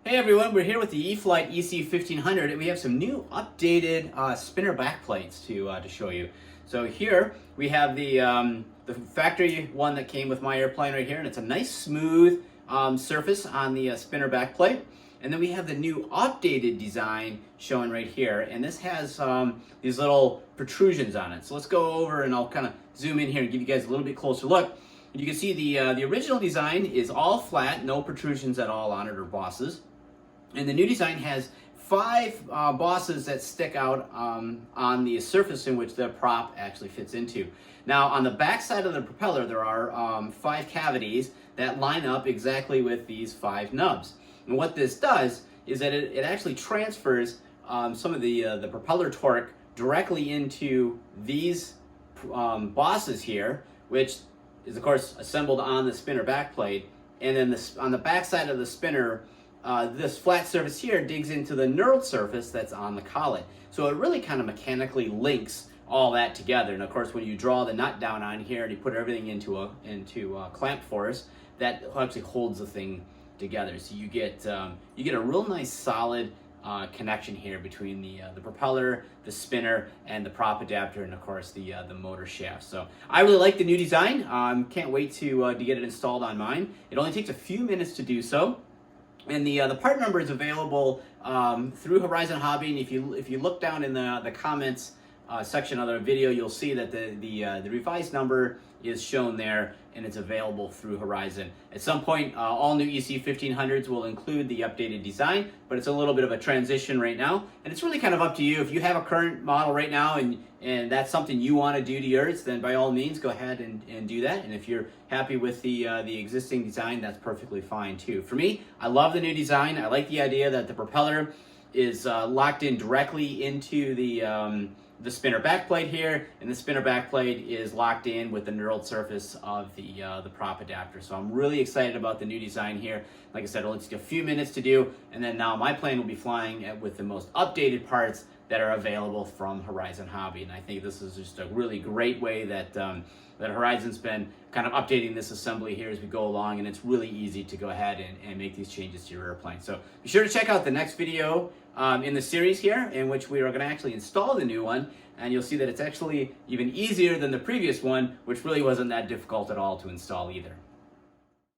Hey everyone, we're here with the E-Flite EC-1500 and we have some new updated spinner back plates to show you. So here we have the factory one that came with my airplane right here, and it's a nice smooth surface on the spinner back plate. And then we have the new updated design shown right here, and this has these little protrusions on it. So let's go over and I'll kind of zoom in here and give you guys a little bit closer look. And you can see the original design is all flat, no protrusions at all on it or bosses. And the new design has 5 bosses that stick out on the surface in which the prop actually fits into. Now, on the back side of the propeller, there are 5 cavities that line up exactly with these 5 nubs. And what this does is that it actually transfers some of the propeller torque directly into these bosses here, which is, of course, assembled on the spinner back plate. And then on the back side of the spinner, this flat surface here digs into the knurled surface that's on the collet. So it really kind of mechanically links all that together. And of course, when you draw the nut down on here and you put everything into a clamp force, that actually holds the thing together. So you get a real nice solid connection here between the propeller, the spinner, and the prop adapter, and of course the motor shaft. So I really like the new design. Can't wait to get it installed on mine. It only takes a few minutes to do so. And the part number is available through Horizon Hobby, and if you look down in the comments section of the video, you'll see that the revised number is shown there, and it's available through Horizon. At some point, all new EC-1500s will include the updated design, but it's a little bit of a transition right now, and it's really kind of up to you. If you have a current model right now and that's something you want to do to yours, then by all means go ahead and do that. And if you're happy with the existing design, that's perfectly fine too. For me, I love the new design. I like the idea that the propeller is locked in directly into the spinner back plate here, and the spinner back plate is locked in with the knurled surface of the prop adapter. So I'm really excited about the new design here. Like I said, it'll take a few minutes to do, and then now my plane will be flying with the most updated parts that are available from Horizon Hobby. And I think this is just a really great way that Horizon's been kind of updating this assembly here as we go along, and it's really easy to go ahead and make these changes to your airplane. So be sure to check out the next video in the series here, in which we are going to actually install the new one, and you'll see that it's actually even easier than the previous one, which really wasn't that difficult at all to install either.